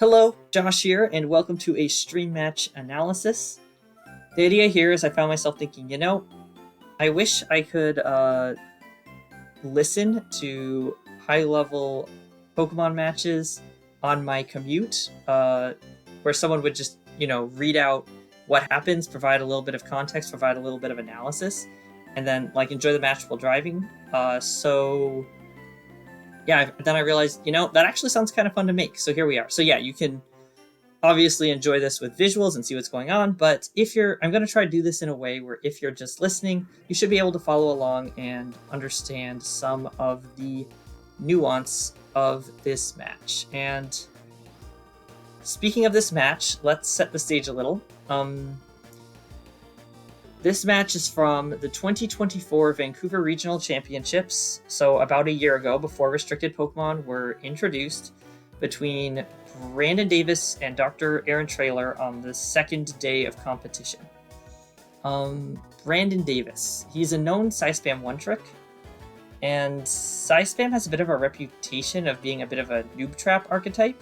Hello, Josh here, and welcome to a stream match analysis. The idea here is I found myself thinking, I wish I could listen to high-level Pokemon matches on my commute, where someone would just, read out what happens, provide a little bit of context, provide a little bit of analysis, and then, enjoy the match while driving. Then I realized, that actually sounds kind of fun to make. So here we are. So yeah, you can obviously enjoy this with visuals and see what's going on. But I'm going to try to do this in a way where if you're just listening, you should be able to follow along and understand some of the nuance of this match. And speaking of this match, let's set the stage a little. This match is from the 2024 Vancouver Regional Championships, so about a year ago, before restricted Pokemon were introduced, between Brandon Davis and Dr. Aaron Traylor on the second day of competition. Brandon Davis, he's a known Psy-Spam one-trick, and Psy-Spam has a bit of a reputation of being a bit of a noob trap archetype,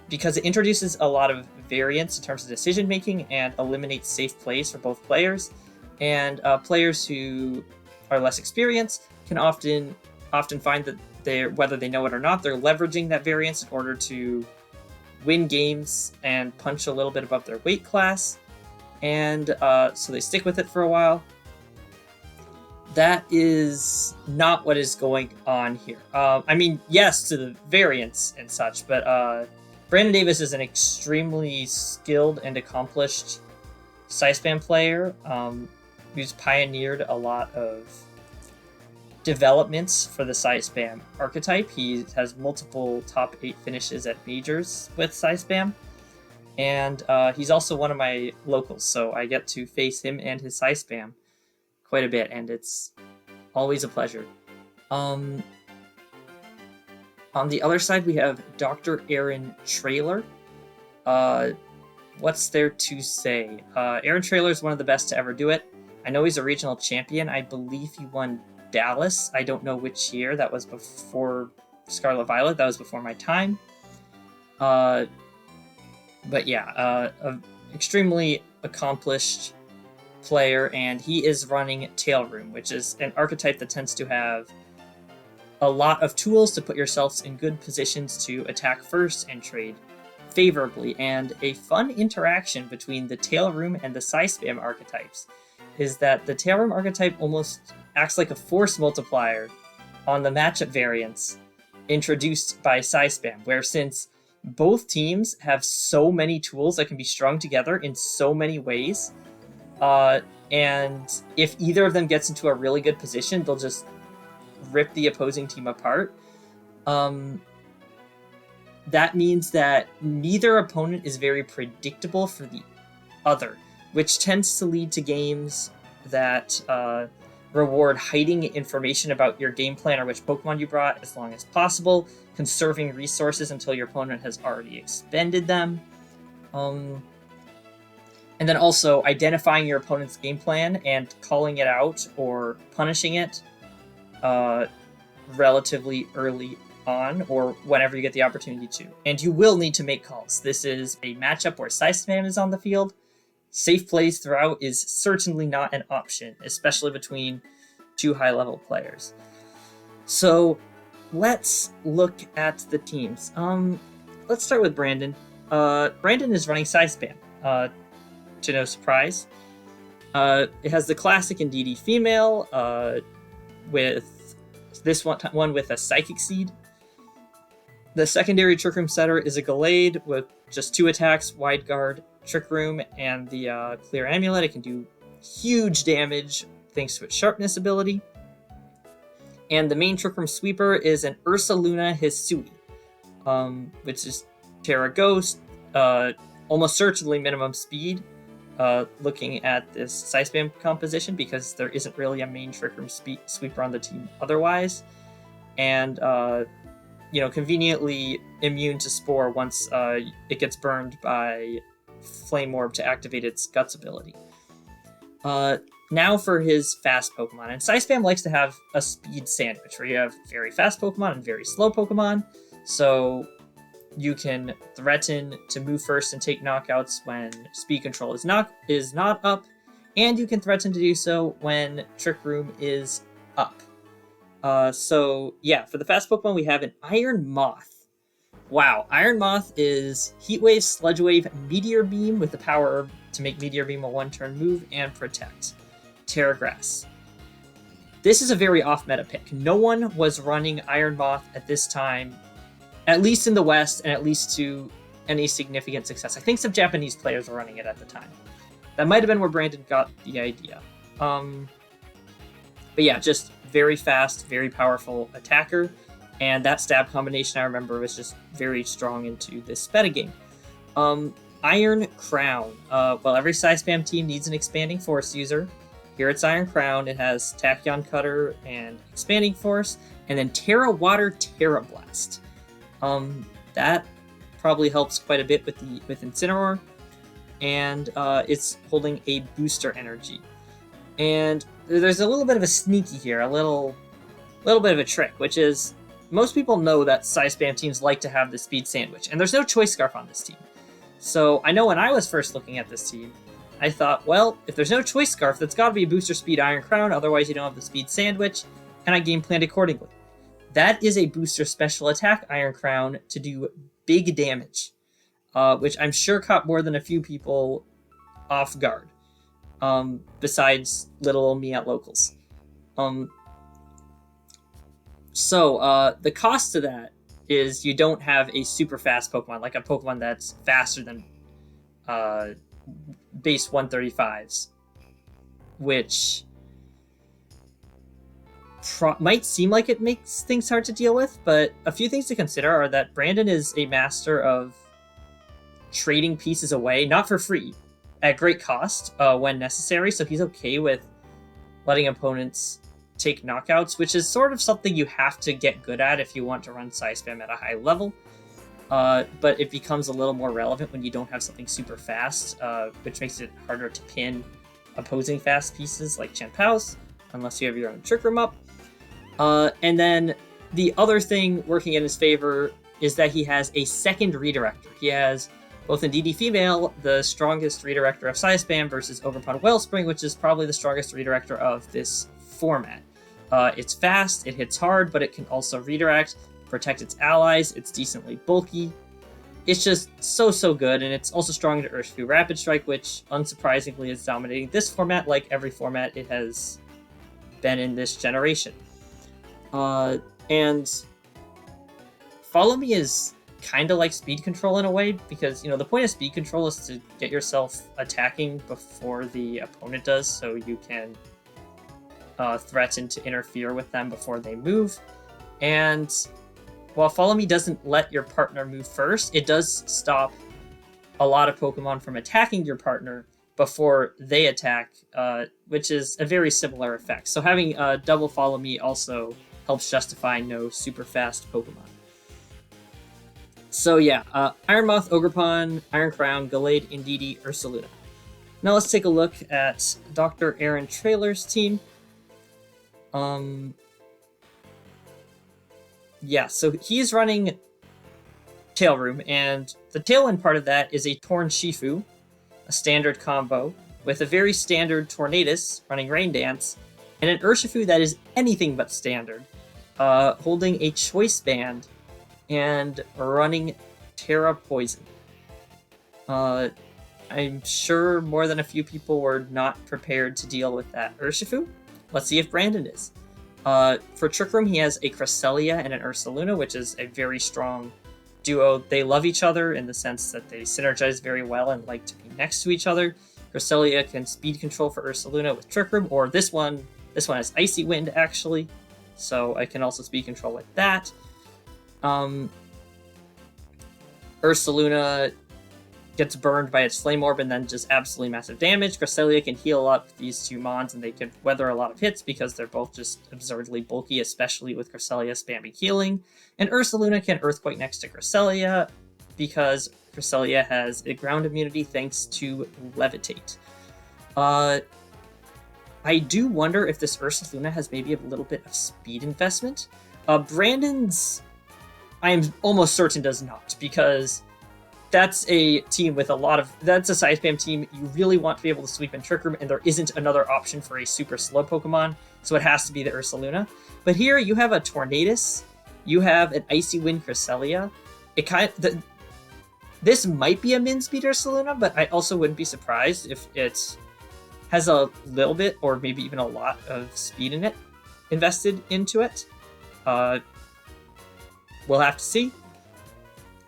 because it introduces a lot of variance in terms of decision making and eliminates safe plays for both players. And players who are less experienced can often find that whether they know it or not, they're leveraging that variance in order to win games and punch a little bit above their weight class. And so they stick with it for a while. That is not what is going on here. Yes to the variance and such, but Brandon Davis is an extremely skilled and accomplished Psy-Spam player who's pioneered a lot of developments for the Psy-Spam archetype. He has multiple top 8 finishes at majors with Psy-Spam, and he's also one of my locals, so I get to face him and his Psy-Spam quite a bit, and it's always a pleasure. On the other side, we have Dr. Aaron Traylor. What's there to say? Aaron Traylor is one of the best to ever do it. I know he's a regional champion. I believe he won Dallas. I don't know which year. That was before ScarletViolet. That was before my time. But yeah, an extremely accomplished player, and he is running Tail Room, which is an archetype that tends to have a lot of tools to put yourselves in good positions to attack first and trade favorably. And a fun interaction between the Tail Room and the Psy-Spam archetypes is that the Tail Room archetype almost acts like a force multiplier on the matchup variance introduced by Psy-Spam, where since both teams have so many tools that can be strung together in so many ways, and if either of them gets into a really good position, they'll just rip the opposing team apart. That means that neither opponent is very predictable for the other, which tends to lead to games that reward hiding information about your game plan or which Pokemon you brought as long as possible, conserving resources until your opponent has already expended them, and then also identifying your opponent's game plan and calling it out or punishing it relatively early on, or whenever you get the opportunity to. And you will need to make calls. This is a matchup where Psy-Spam is on the field. Safe plays throughout is certainly not an option, especially between two high-level players. So let's look at the teams. Let's start with Brandon. Brandon is running Psy-Spam, to no surprise. It has the classic Indeedee female, with this one with a Psychic Seed. The secondary Trick Room setter is a Gallade with just 2 attacks, Wide Guard, Trick Room, and the Clear Amulet. It can do huge damage thanks to its Sharpness ability. And the main Trick Room sweeper is an Ursaluna Hisui, which is Terra Ghost, almost certainly minimum speed, looking at this Psy-Spam composition, because there isn't really a main Trick Room sweeper on the team otherwise. And, conveniently immune to Spore once it gets burned by Flame Orb to activate its Guts ability. Now for his fast Pokemon. And Psy-Spam likes to have a speed sandwich, where you have very fast Pokemon and very slow Pokemon. So You can threaten to move first and take knockouts when speed control is not up, and you can threaten to do so when Trick Room is up. So yeah, for the fast Pokemon we have an Iron Moth. Wow, Iron Moth is Heat Wave, Sludge Wave, Meteor Beam with the power to make Meteor Beam a one-turn move and protect. Terra Grass. This is a very off-meta pick. No one was running Iron Moth at this time, at least in the West, and at least to any significant success. I think some Japanese players were running it at the time. That might have been where Brandon got the idea. But yeah, just very fast, very powerful attacker. And that stab combination, I remember, was just very strong into this meta game. Iron Crown. Well, every Psy Spam team needs an Expanding Force user. Here it's Iron Crown. It has Tachyon Cutter and Expanding Force. And then Terra Water, Terra Blast. That probably helps quite a bit with Incineroar. And it's holding a Booster Energy. And there's a little bit of a sneaky here, a little bit of a trick, which is most people know that Psy Spam teams like to have the Speed Sandwich, and there's no Choice Scarf on this team. So I know when I was first looking at this team, I thought, well, if there's no Choice Scarf, that's got to be a Booster Speed Iron Crown, otherwise you don't have the Speed Sandwich, and I game planned accordingly. That is a Booster Special Attack Iron Crown to do big damage, which I'm sure caught more than a few people off guard, besides little old me at locals. So the cost to that is you don't have a super fast Pokemon, like a Pokemon that's faster than base 135s, which might seem like it makes things hard to deal with, but a few things to consider are that Brandon is a master of trading pieces away, not for free, at great cost when necessary, so he's okay with letting opponents take knockouts, which is sort of something you have to get good at if you want to run Psy Spam at a high level. But it becomes a little more relevant when you don't have something super fast, which makes it harder to pin opposing fast pieces like Chanpao's, unless you have your own Trick Room up. And then the other thing working in his favor is that he has a second redirector. He has both in DD Female, the strongest redirector of Psy Spam versus Ogerpon Wellspring, which is probably the strongest redirector of this format. It's fast, it hits hard, but it can also redirect, protect its allies, it's decently bulky. It's just so good, and it's also strong to Urshifu Rapid Strike, which unsurprisingly is dominating this format like every format it has been in this generation. And Follow Me is kind of like speed control in a way, because the point of speed control is to get yourself attacking before the opponent does, so you can threaten to interfere with them before they move. And while Follow Me doesn't let your partner move first, it does stop a lot of Pokemon from attacking your partner before they attack, which is a very similar effect. So having double Follow Me also helps justify no super fast Pokemon. So yeah, Iron Moth, Ogerpon, Iron Crown, Gallade, Indeedee, Ursaluna. Now let's take a look at Dr. Aaron Traylor's team. Yeah, so he's running Tail Room, and the tailwind part of that is a Torn Shifu, a standard combo, with a very standard Tornadus running Rain Dance, and an Urshifu that is anything but standard, holding a Choice Band and running Terra Poison. I'm sure more than a few people were not prepared to deal with that Urshifu. Let's see if Brandon is. For Trick Room, he has a Cresselia and an Ursaluna, which is a very strong duo. They love each other in the sense that they synergize very well and like to be next to each other. Cresselia can speed control for Ursaluna with Trick Room, or this one has Icy Wind, actually, so I can also speed control with that. Ursaluna gets burned by its Flame Orb and then just absolutely massive damage. Cresselia can heal up these two Mons, and they can weather a lot of hits because they're both just absurdly bulky, especially with Cresselia spamming healing. And Ursaluna can Earthquake next to Cresselia because Cresselia has a ground immunity thanks to Levitate. I do wonder if this Ursaluna has maybe a little bit of speed investment. Brandon's I am almost certain does not, because that's a team with a lot of... That's a Side Spam team. You really want to be able to sweep and Trick Room, and there isn't another option for a super slow Pokemon, so it has to be the Ursaluna. But here you have a Tornadus, you have an Icy Wind Cresselia. This might be a min speed Ursaluna, but I also wouldn't be surprised if it has a little bit, or maybe even a lot of speed in it invested into it. We'll have to see.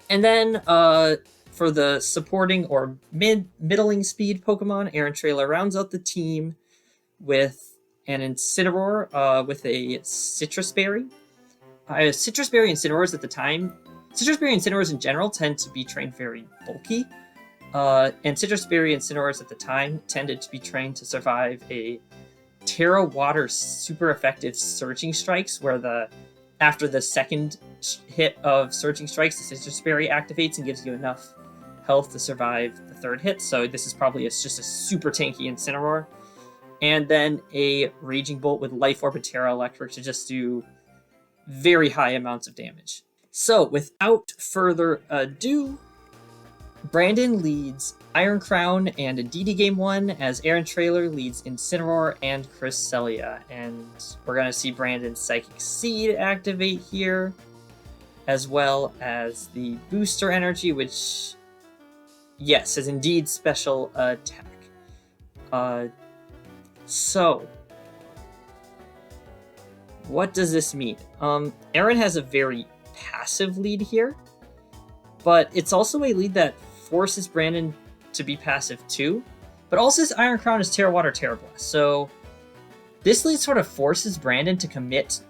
And then for the supporting or middling speed Pokemon, Aaron Traylor rounds out the team with an Incineroar with a Citrus Berry. Citrus Berry Incineroars at the time. Citrus Berry Incineroars in general tend to be trained very bulky. And Citrus Berry Incineroars at the time tended to be trained to survive a Terra Water super effective Surging Strikes, where after the second hit of Surging Strikes, the Citrus Berry activates and gives you enough health to survive the third hit. So this is probably just a super tanky Incineroar. And then a Raging Bolt with Life Orb and Terra Electric to just do very high amounts of damage. So without further ado, Brandon leads Iron Crown and Indeedee Game 1, as Aaron Traylor leads Incineroar and Cresselia. And we're going to see Brandon's Psychic Seed activate here, as well as the Booster Energy, which, yes, is indeed special attack. So, what does this mean? Aaron has a very passive lead here, but it's also a lead that forces Brandon to be passive too. But also his Iron Crown is Terra Water, Terra Blast. So this lead sort of forces Brandon to commit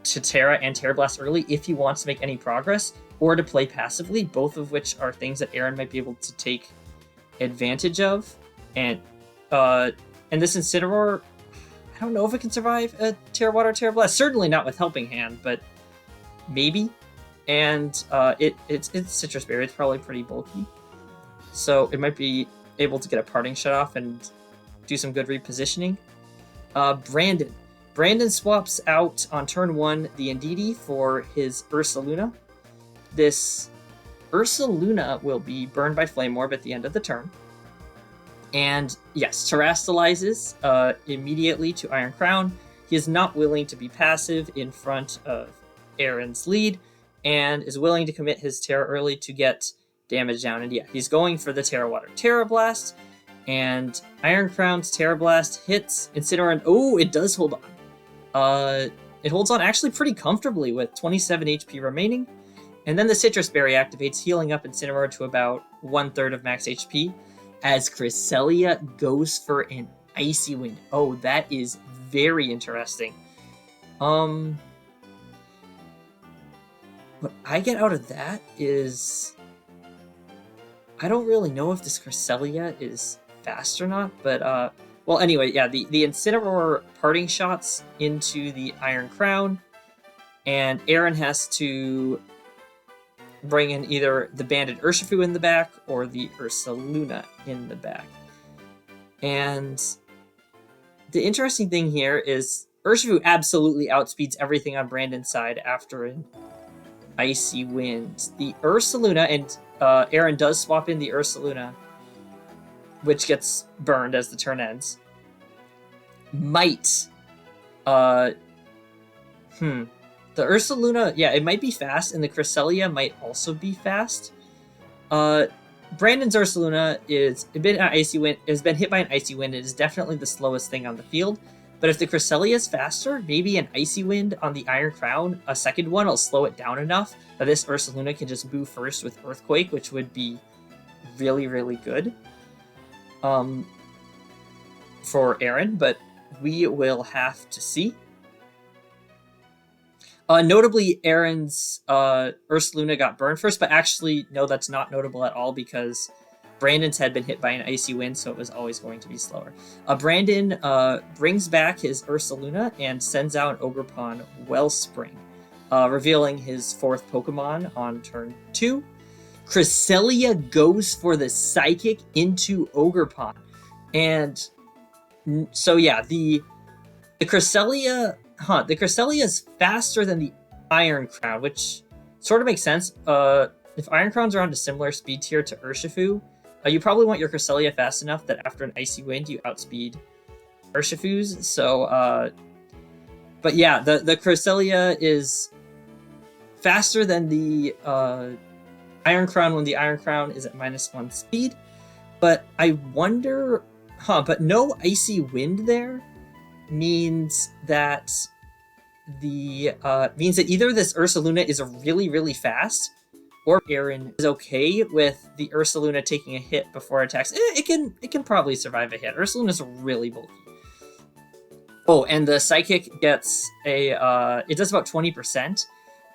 to Terra and Terra Blast early if he wants to make any progress, or to play passively, both of which are things that Aaron might be able to take advantage of. And this Incineroar, I don't know if it can survive a Terra Water, Terra Blast. Certainly not with Helping Hand, but maybe. And it's Citrus Berry. It's probably pretty bulky, so it might be able to get a Parting Shut Off and do some good repositioning. Brandon swaps out on turn 1 the Indeedee for his Ursaluna. This Ursaluna will be burned by Flame Orb at the end of the turn. And yes, Terrastalizes immediately to Iron Crown. He is not willing to be passive in front of Aaron's lead, and is willing to commit his Terra early to get damage down. And yeah, he's going for the Terra Water Terra Blast, and Iron Crown's Terra Blast hits Incineroar, and oh, it does hold on. It holds on actually pretty comfortably with 27 HP remaining, and then the Citrus Berry activates, healing up Incineroar to about 1/3 of max HP, as Cresselia goes for an Icy Wind. Oh, that is very interesting. What I get out of that is, I don't really know if this Cresselia is fast or not, but well, anyway, yeah, the Incineroar Parting Shots into the Iron Crown, and Aaron has to bring in either the Banded Urshifu in the back or the Ursaluna in the back. And the interesting thing here is Urshifu absolutely outspeeds everything on Brandon's side after an Icy Wind. The Ursaluna, and Aaron does swap in the Ursaluna, which gets burned as the turn ends, might the Ursaluna, yeah, it might be fast, and the Cresselia might also be fast. Brandon's Ursaluna has been hit by an Icy Wind. It is definitely the slowest thing on the field. But if the Cresselia is faster, maybe an Icy Wind on the Iron Crown, a second one, will slow it down enough that this Ursaluna can just move first with Earthquake, which would be really, really good for Aaron, but we will have to see. Notably, Aaron's Ursaluna got burned first, but actually, no, that's not notable at all, because Brandon's had been hit by an Icy Wind, so it was always going to be slower. Brandon brings back his Ursaluna and sends out Ogerpon Wellspring, revealing his 4th Pokemon on turn 2. Cresselia goes for the Psychic into Ogerpon. And so yeah, the Cresselia is faster than the Iron Crown, which Sort of makes sense. If Iron Crown's are on a similar speed tier to Urshifu, you probably want your Cresselia fast enough that after an Icy Wind, you outspeed Urshifu's. So, but yeah, the Cresselia is faster than the Iron Crown when the Iron Crown is at -1 speed. But I wonder, but no Icy Wind there means that either this Ursaluna is really fast, or Aaron is okay with the Ursaluna taking a hit before it attacks. It can probably survive a hit. Ursaluna's really bulky. Oh, and the Psychic gets it does about 20%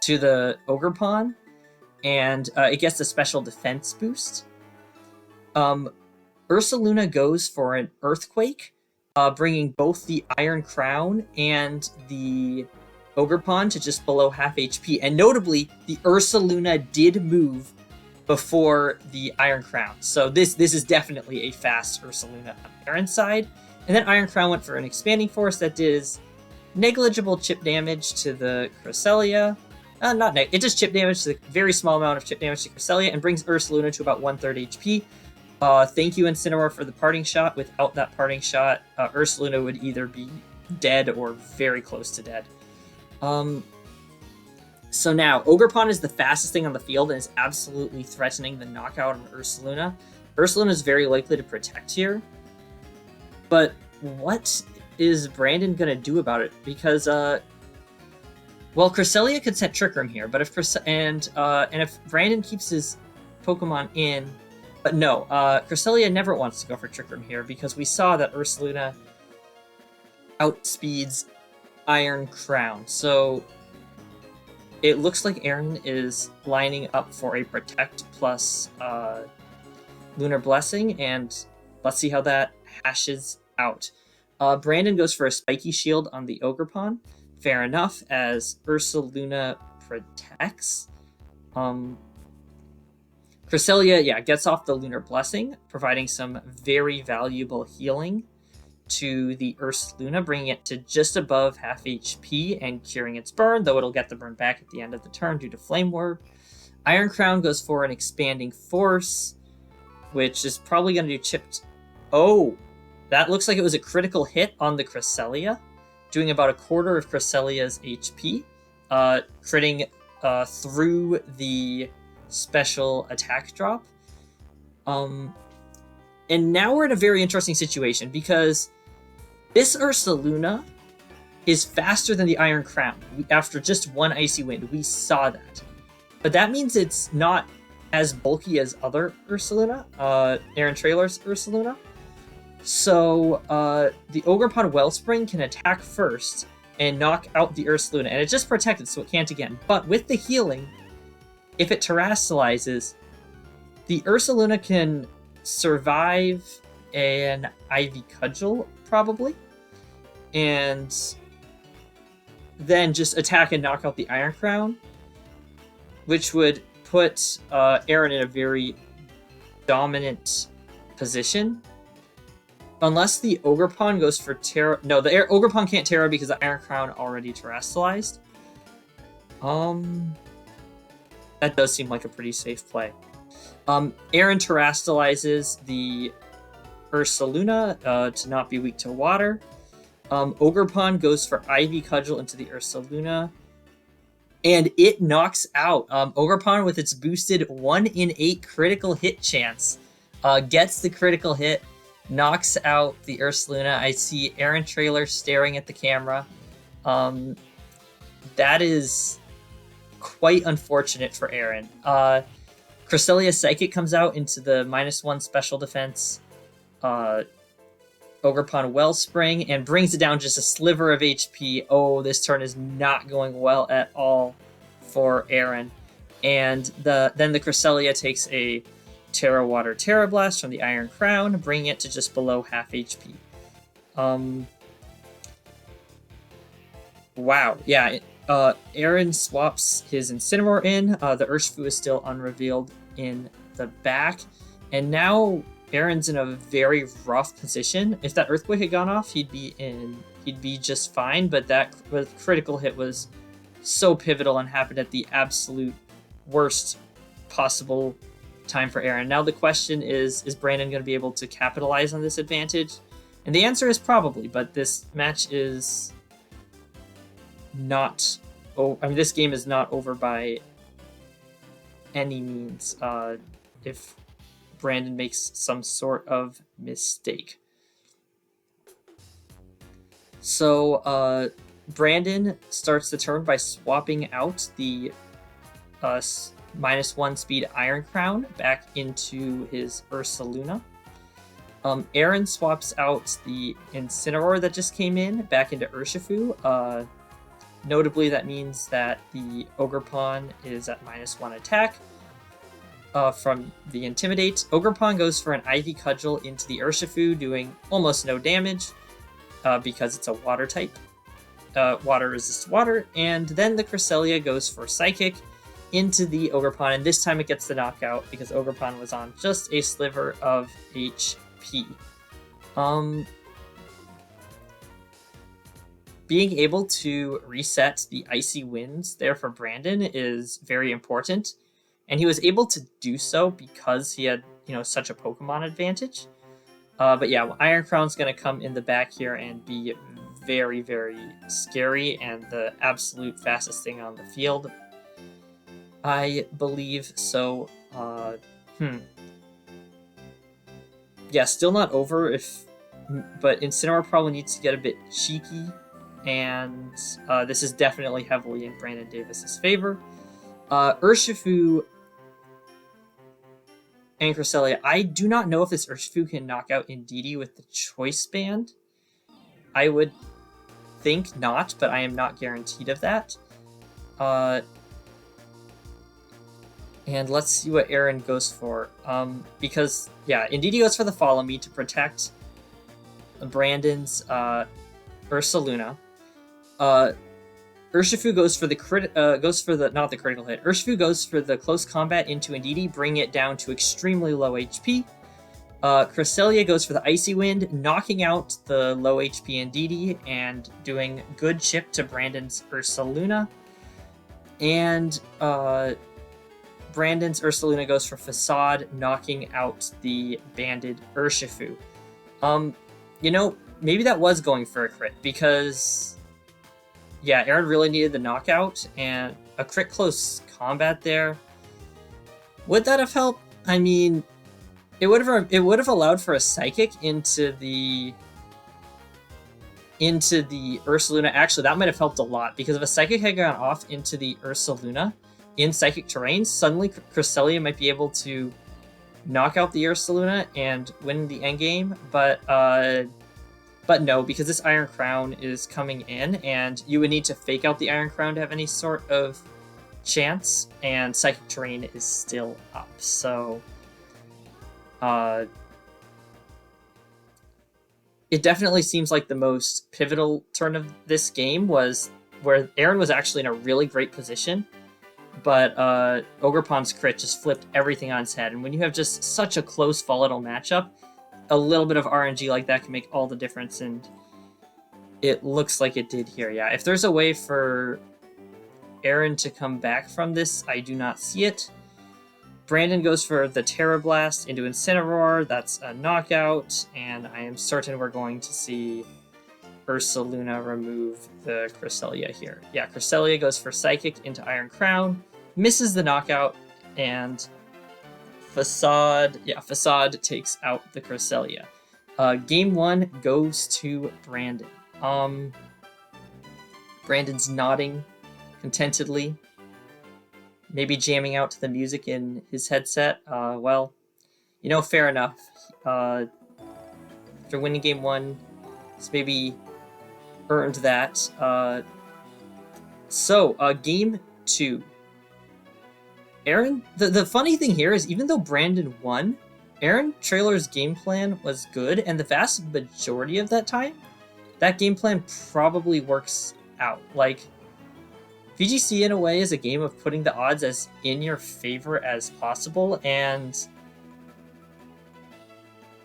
to the Ogerpon, and it gets a special defense boost. Ursaluna goes for an Earthquake, bringing both the Iron Crown and the Ogerpon to just below half HP. And notably, the Ursaluna did move before the Iron Crown. So this is definitely a fast Ursaluna on Aaron's side. And then Iron Crown went for an Expanding Force that does negligible chip damage to the Cresselia. It does chip damage to the very small amount of chip damage to Cresselia and brings Ursaluna to about 1/3 HP. Thank you, Incineroar, for the parting shot. Without that parting shot, Ursaluna would either be dead or very close to dead. So now, Ogerpon is the fastest thing on the field and is absolutely threatening the knockout on Ursaluna. Ursaluna is very likely to protect here. But what is Brandon going to do about it? Because, well, Cresselia could set Trick Room here, but if if Brandon keeps his Pokemon in... But no, Cresselia never wants to go for Trick Room here because we saw that Ursaluna outspeeds Iron Crown. So it looks like Aaron is lining up for a Protect plus Lunar Blessing, and let's see how that hashes out. Brandon goes for a Spiky Shield on the Ogerpon. Fair enough, as Ursaluna protects. Cresselia, gets off the Lunar Blessing, providing some very valuable healing to the Ursaluna, bringing it to just above half HP and curing its burn, though it'll get the burn back at the end of the turn due to Flame Orb. Iron Crown goes for an Expanding Force, which is probably going to do chipped... Oh, that looks like it was a critical hit on the Cresselia, doing about 1/4 of Cresselia's HP, critting through the special attack drop. And now we're in a very interesting situation because this Ursaluna is faster than the Iron Crown. After just one Icy Wind, we saw that. But that means it's not as bulky as other Ursaluna, Aaron Traylor's Ursaluna. So the Ogerpon Wellspring can attack first and knock out the Ursaluna, and it's just protected, so it can't again. But with the healing, if it terastallizes, the Ursaluna can survive an Ivy Cudgel, probably, and then just attack and knock out the Iron Crown, which would put Aaron in a very dominant position. Unless the Ogerpon goes for Terra... No, the Ogerpon can't Terra because the Iron Crown already terastallized. That does seem like a pretty safe play. Aaron terastallizes the Ursaluna to not be weak to water. Ogerpon goes for Ivy Cudgel into the Ursaluna, and it knocks out. Ogerpon, with its boosted 1 in 8 critical hit chance, gets the critical hit, knocks out the Ursaluna. I see Aaron Traylor staring at the camera. That is quite unfortunate for Aaron. Cresselia Psychic comes out into the -1 special defense Ogerpon Wellspring and brings it down just a sliver of HP. Oh, this turn is not going well at all for Aaron. And then the Cresselia takes a Terra Water Terra Blast from the Iron Crown, bringing it to just below half HP. Wow, yeah. Aaron swaps his Incineroar in. The Urshifu is still unrevealed in the back. And now Aaron's in a very rough position. If that Earthquake had gone off, he'd be just fine. But that critical hit was so pivotal and happened at the absolute worst possible time for Aaron. Now the question is Brandon going to be able to capitalize on this advantage? And the answer is probably, but this match is not... this game is not over by any means if Brandon makes some sort of mistake. So Brandon starts the turn by swapping out the -1 speed Iron Crown back into his Ursaluna. Aaron swaps out the Incineroar that just came in back into Urshifu. Notably, that means that the Ogerpon is at -1 attack from the Intimidate. Ogerpon goes for an Ivy Cudgel into the Urshifu, doing almost no damage because it's a water type. Water resists water. And then the Cresselia goes for Psychic into the Ogerpon, and this time it gets the knockout because Ogerpon was on just a sliver of HP. Being able to reset the Icy Winds there for Brandon is very important, and he was able to do so because he had, such a Pokemon advantage. But yeah, Iron Crown's going to come in the back here and be very, very scary and the absolute fastest thing on the field, I believe. So, yeah, still not over, but Incineroar probably needs to get a bit cheeky, and this is definitely heavily in Brandon Davis's favor. Urshifu and Cresselia. I do not know if this Urshifu can knock out Indeedee with the Choice Band. I would think not, but I am not guaranteed of that. And let's see what Aaron goes for. Because, yeah, Indeedee goes for the Follow Me to protect Brandon's Ursaluna. Urshifu goes for the not the critical hit. Urshifu goes for the close combat into Indeedee, bringing it down to extremely low HP. Cresselia goes for the Icy Wind, knocking out the low HP Indeedee and doing good chip to Brandon's Ursaluna. And Brandon's Ursaluna goes for Facade, knocking out the banded Urshifu. Maybe that was going for a crit because, yeah, Aaron really needed the knockout, and a crit close combat there. Would that have helped? I mean, it would have allowed for a Psychic into the Ursaluna. Actually, that might have helped a lot, because if a Psychic had gone off into the Ursaluna in Psychic terrain, suddenly Cresselia might be able to knock out the Ursaluna and win the endgame, but no, because this Iron Crown is coming in, and you would need to fake out the Iron Crown to have any sort of chance, and Psychic terrain is still up. So, it definitely seems like the most pivotal turn of this game was where Aaron was actually in a really great position, but Ogerpon's crit just flipped everything on its head. And when you have just such a close, volatile matchup, a little bit of RNG like that can make all the difference, and it looks like it did here. Yeah, if there's a way for Aaron to come back from this, I do not see it. Brandon goes for the Terra Blast into Incineroar. That's a knockout, and I am certain we're going to see Ursaluna remove the Cresselia here. Yeah, Cresselia goes for Psychic into Iron Crown, misses the knockout, and Facade takes out the Cresselia. Game 1 goes to Brandon. Brandon's nodding contentedly, maybe jamming out to the music in his headset. Well, fair enough. After winning Game 1, he's maybe earned that. Game 2. Aaron, the funny thing here is, even though Brandon won, Aaron Traylor's game plan was good, and the vast majority of that time, that game plan probably works out. Like, VGC in a way is a game of putting the odds as in your favor as possible, and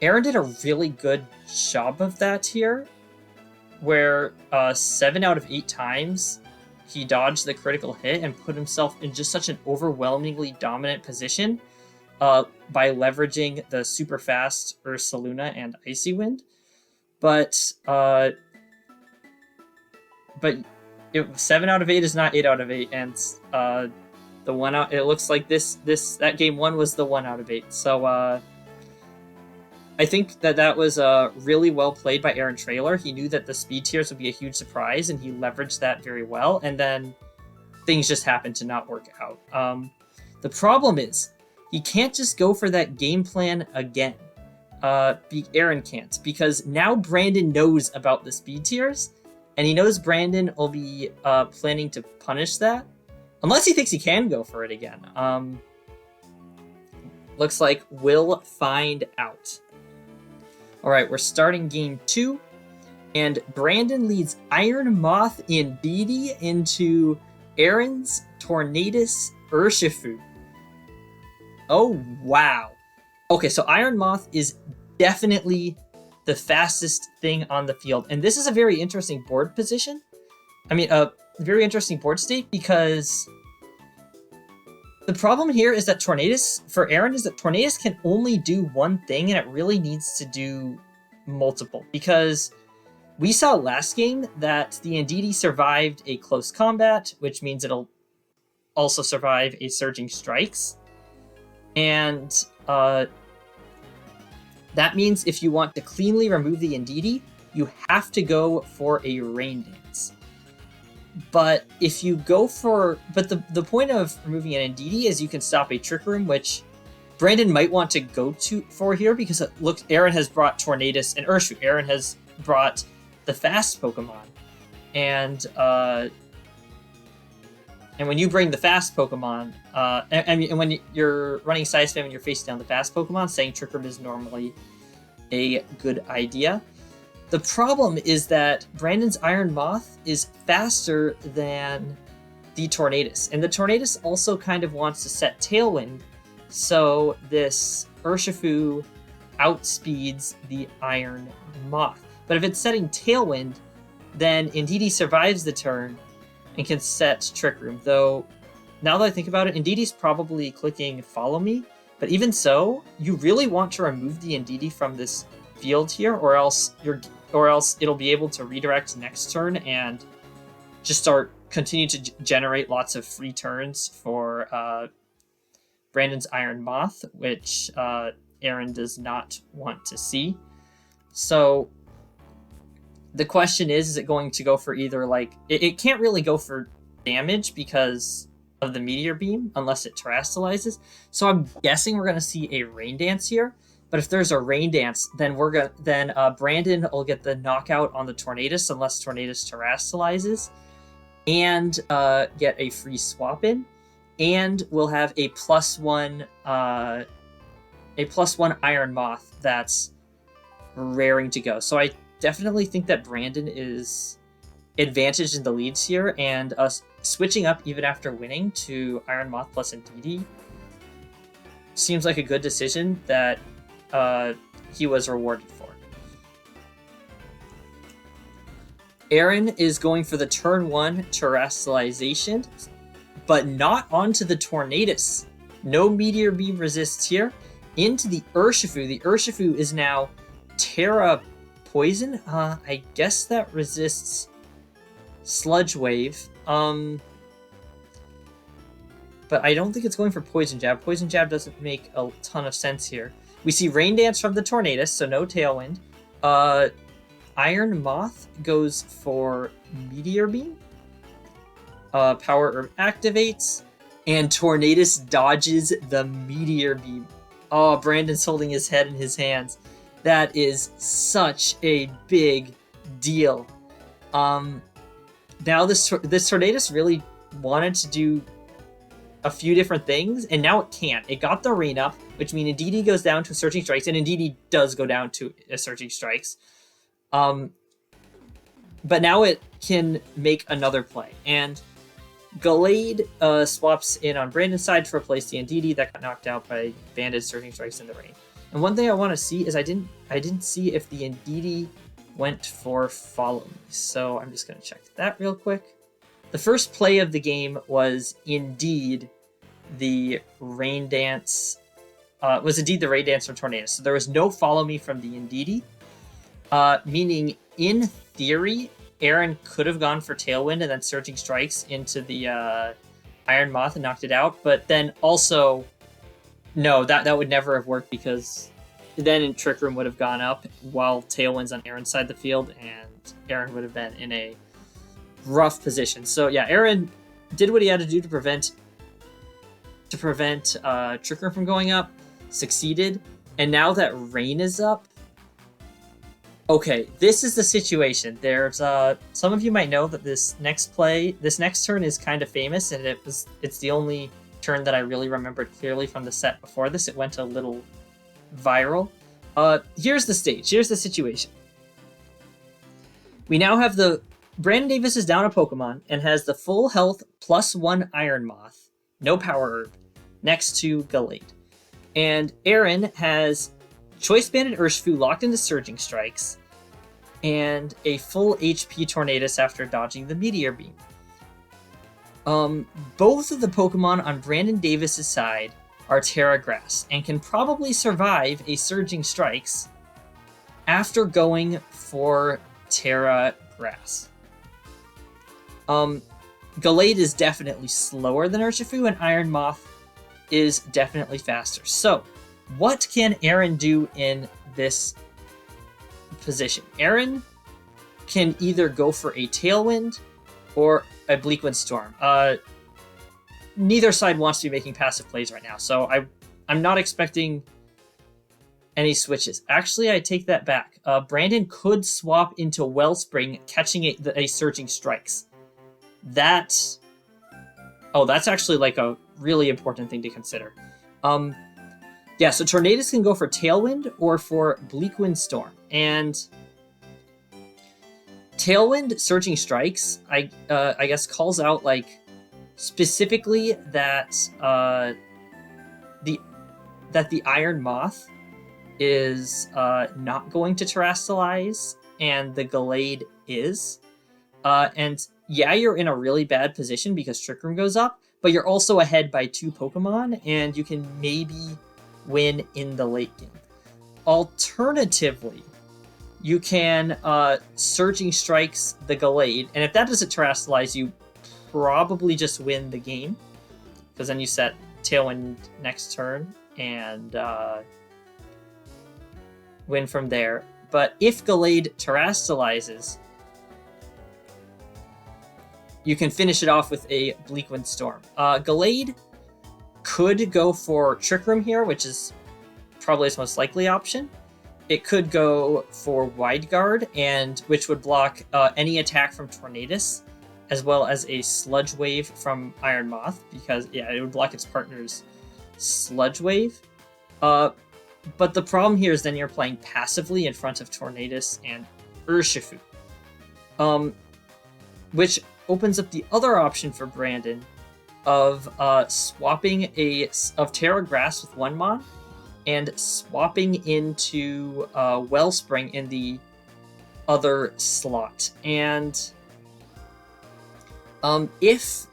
Aaron did a really good job of that here, where 7 out of 8 times he dodged the critical hit and put himself in just such an overwhelmingly dominant position by leveraging the super fast Ursaluna and Icy Wind. But 7 out of 8 is not 8 out of 8, and the one out. It looks like that game 1 was the 1 out of 8. So I think that was really well played by Aaron Traylor. He knew that the speed tiers would be a huge surprise, and he leveraged that very well. And then things just happened to not work out. The problem is he can't just go for that game plan again. Aaron can't, because now Brandon knows about the speed tiers, and he knows Brandon will be planning to punish that, unless he thinks he can go for it again. Looks like we'll find out. All right, we're starting game 2, and Brandon leads Iron Moth Indeedee into Aaron's Tornadus Urshifu. Oh, wow. Okay, so Iron Moth is definitely the fastest thing on the field. And this is a very interesting board position. I mean, a very interesting board state, because the problem here is that Tornadus, for Aaron, is that Tornadus can only do one thing, and it really needs to do multiple. Because we saw last game that the Indeedee survived a close combat, which means it'll also survive a Surging Strikes. And that means if you want to cleanly remove the Indeedee, you have to go for a Rain Dance. But if you go for... But the point of removing an Indeedee is you can stop a Trick Room, which Brandon might want to go for here, because it looks Aaron has brought Tornadus and Urshifu. Aaron has brought the fast Pokemon. And when you bring the fast Pokemon, and when you're running Side Spam and you're facing down the fast Pokemon, saying Trick Room is normally a good idea. The problem is that Brandon's Iron Moth is faster than the Tornadus, and the Tornadus also kind of wants to set Tailwind, so this Urshifu outspeeds the Iron Moth. But if it's setting Tailwind, then Indeedee survives the turn and can set Trick Room. Though, now that I think about it, Indeedee's probably clicking Follow Me, but even so, you really want to remove the Indeedee from this field here, or else it'll be able to redirect next turn and just continue to generate lots of free turns for Brandon's Iron Moth, which Aaron does not want to see. So the question is it going to go for either, like, it can't really go for damage because of the Meteor Beam unless it terastallizes. So I'm guessing we're going to see a Rain Dance here. But if there's a Rain Dance, then Brandon will get the knockout on the Tornadus unless Tornadus terastallizes, and get a free swap in, and we'll have a +1 Iron Moth that's raring to go. So I definitely think that Brandon is advantaged in the leads here, and switching up even after winning to Iron Moth plus Indeedee seems like a good decision that he was rewarded for. Aaron is going for the turn 1 terastallization, but not onto the Tornadus. No Meteor Beam resists here. Into the Urshifu. The Urshifu is now Terra Poison. I guess that resists Sludge Wave. But I don't think it's going for Poison Jab. Poison Jab doesn't make a ton of sense here. We see Rain Dance from the Tornadus, so no Tailwind. Iron Moth goes for Meteor Beam. Power Herb activates, and Tornadus dodges the Meteor Beam. Oh, Brandon's holding his head in his hands. That is such a big deal. Now this Tornadus really wanted to do a few different things, and now it can't. It got the rain up, which means Indeedee goes down to Surging Strikes, and Indeedee does go down to a Surging Strikes. But now it can make another play, and Gallade swaps in on Brandon's side to replace the Indeedee that got knocked out by Banded Surging Strikes in the rain. And one thing I want to see is I didn't see if the Indeedee went for Follow Me, so I'm just going to check that real quick. The first play of the game was indeed the rain dance. Was indeed the rain dance from Tornado. So there was no follow me from the Indeedee, meaning in theory, Aaron could have gone for Tailwind and then Surging Strikes into the Iron Moth and knocked it out. But then also, no, that would never have worked because then Trick Room would have gone up while Tailwind's on Aaron's side of the field, and Aaron would have been in a rough position. So yeah, Aaron did what he had to do to prevent Trick Room from going up, succeeded, and now that Rain is up, okay, this is the situation. There's some of you might know that this next turn is kind of famous, and it's the only turn that I really remembered clearly from the set before this. It went a little viral. Here's the stage. Here's the situation. We now have Brandon Davis is down a Pokemon and has the full health +1 Iron Moth, no Power Herb, next to Gallade. And Aaron has Choice Banded Urshifu locked into Surging Strikes and a full HP Tornadus after dodging the Meteor Beam. Both of the Pokemon on Brandon Davis's side are Terra Grass and can probably survive a Surging Strikes after going for Terra Grass. Gallade is definitely slower than Urshifu, and Iron Moth is definitely faster. So, what can Aaron do in this position? Aaron can either go for a Tailwind or a Bleakwind Storm. Neither side wants to be making passive plays right now, so I'm not expecting any switches. Actually, I take that back. Brandon could swap into Wellspring, catching a Surging Strikes. That's actually like a really important thing to consider. Yeah, so Tornadus can go for Tailwind or for Bleakwind Storm. And Tailwind Surging Strikes, I guess, calls out like specifically that the Iron Moth is not going to Terrasilize, and the Gallade is. And yeah, you're in a really bad position because Trick Room goes up, but you're also ahead by 2 Pokemon, and you can maybe win in the late game. Alternatively, you can Surging Strikes the Gallade, and if that doesn't Terrasilize, you probably just win the game, because then you set Tailwind next turn and win from there. But if Gallade Terrasilizes, you can finish it off with a Bleakwind Storm. Gallade could go for Trick Room here, which is probably its most likely option. It could go for Wide Guard, and which would block any attack from Tornadus, as well as a Sludge Wave from Iron Moth, because yeah, it would block its partner's Sludge Wave. But the problem here is then you're playing passively in front of Tornadus and Urshifu, which opens up the other option for Brandon of swapping of Terra Grass with one Mon and swapping into Wellspring in the other slot. And if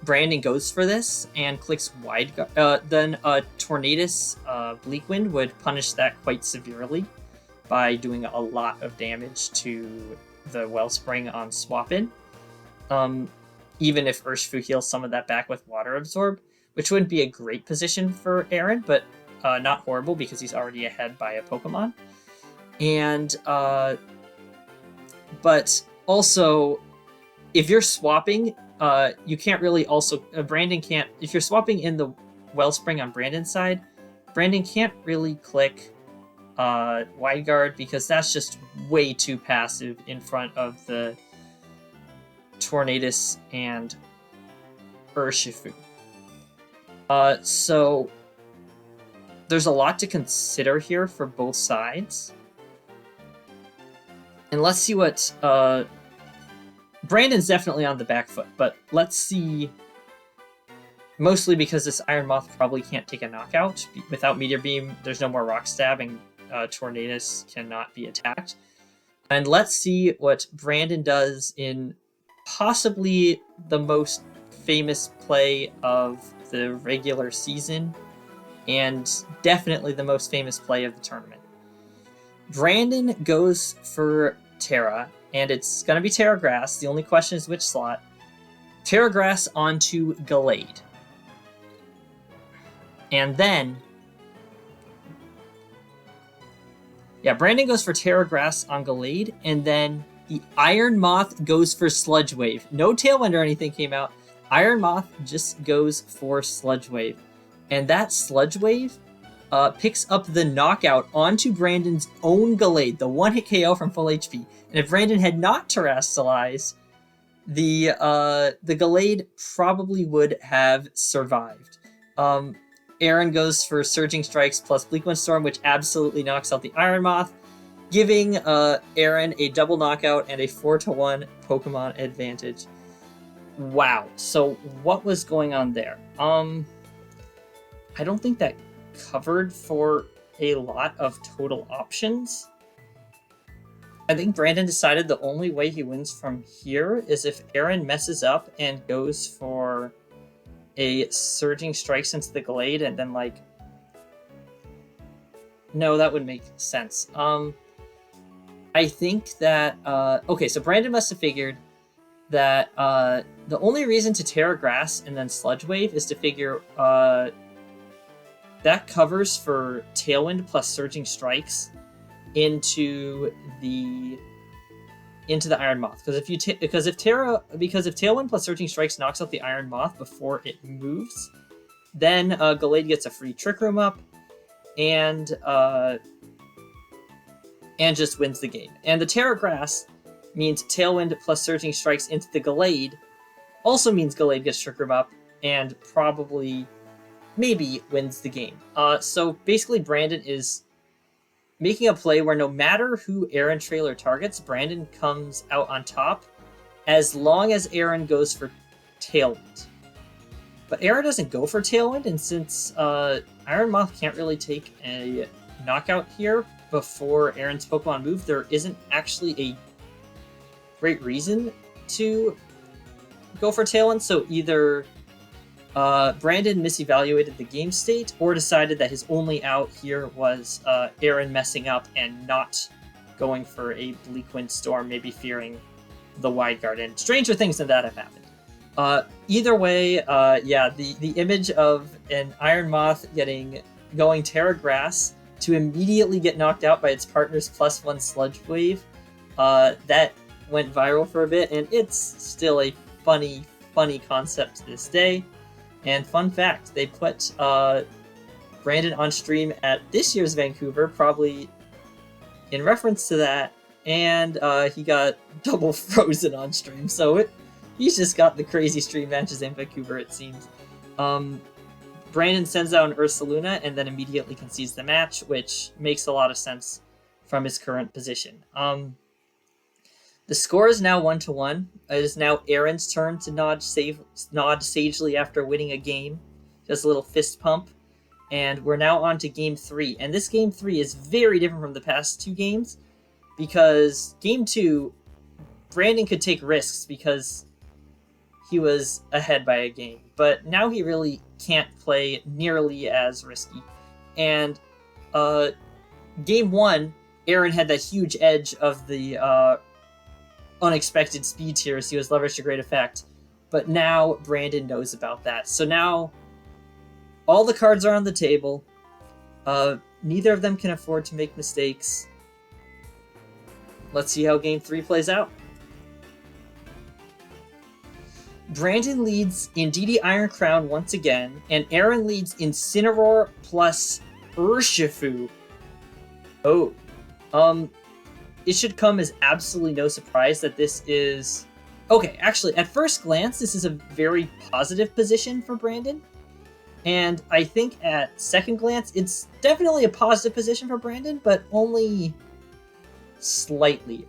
Brandon goes for this and clicks Wide Guard, then Tornadus Bleakwind would punish that quite severely by doing a lot of damage to the Wellspring on swap in. Even if Urshifu heals some of that back with Water Absorb, which wouldn't be a great position for Aaron, but not horrible because he's already ahead by a Pokemon. And but also, if you're swapping, you can't really also Brandon can't. If you're swapping in the Wellspring on Brandon's side, Brandon can't really click Wide Guard because that's just way too passive in front of the Tornadus and Urshifu. So there's a lot to consider here for both sides. And let's see what Brandon's definitely on the back foot, but let's see, mostly because this Iron Moth probably can't take a knockout. Without Meteor Beam, there's no more Rock Stab, and Tornadus cannot be attacked. And let's see what Brandon does in possibly the most famous play of the regular season, and definitely the most famous play of the tournament. Brandon goes for Terra, and it's going to be Terra Grass. The only question is which slot. Terra Grass onto Gallade. And then... yeah, Brandon goes for Terra Grass on Gallade, and then the Iron Moth goes for Sludge Wave. No Tailwind or anything came out. Iron Moth just goes for Sludge Wave. And that Sludge Wave picks up the knockout onto Brandon's own Gallade, the one-hit KO from full HP. And if Brandon had not terrestrialized, the Gallade probably would have survived. Aaron goes for Surging Strikes plus Bleak Wind Storm, which absolutely knocks out the Iron Moth, giving Aaron a double knockout and a 4-1 Pokemon advantage. Wow. So what was going on there? I don't think that covered for a lot of total options. I think Brandon decided the only way he wins from here is if Aaron messes up and goes for a Surging Strikes into the Gallade and then, like... no, that would make sense. I think that... okay, so Brandon must have figured that the only reason to Terra Grass and then Sludge Wave is to figure that covers for Tailwind plus Surging Strikes into the Iron Moth. Because if Tailwind plus Surging Strikes knocks out the Iron Moth before it moves, then Gallade gets a free Trick Room up and just wins the game. And the Terra Grass means Tailwind plus Surging Strikes into the Gallade also means Gallade gets Trick Room up and probably, maybe, wins the game. So basically Brandon is making a play where no matter who Aaron Traylor targets, Brandon comes out on top as long as Aaron goes for Tailwind. But Aaron doesn't go for Tailwind, and since Iron Moth can't really take a knockout here before Aaron's Pokemon move, there isn't actually a great reason to go for Tailwind, so either Brandon misevaluated the game state or decided that his only out here was Aaron messing up and not going for a Bleak Wind Storm, maybe fearing the Wide Guard, and stranger things than that have happened. Either way, yeah, the image of an Iron Moth going Terra Grass to immediately get knocked out by its partner's +1 Sludge Wave, that went viral for a bit, and it's still a funny concept to this day. And fun fact, they put Brandon on stream at this year's Vancouver, probably in reference to that, and he got double frozen on stream, so he's just got the crazy stream matches in Vancouver, it seems. Brandon sends out an Ursaluna and then immediately concedes the match, which makes a lot of sense from his current position. The score is now 1-1. It is now Aaron's turn to nod sagely after winning a game. Just a little fist pump. And we're now on to Game 3. And this Game 3 is very different from the past two games, because Game 2, Brandon could take risks because he was ahead by a game. But now he really can't play nearly as risky. And Game 1, Aaron had that huge edge of the unexpected speed tiers. He was leveraged to great effect. But now Brandon knows about that. So now all the cards are on the table. Neither of them can afford to make mistakes. Let's see how Game 3 plays out. Brandon leads Indeedee Iron Crown once again, and Aaron leads Incineroar plus Urshifu. Oh. It should come as absolutely no surprise that this is... okay, actually, at first glance, this is a very positive position for Brandon. And I think at second glance, it's definitely a positive position for Brandon, but only slightly.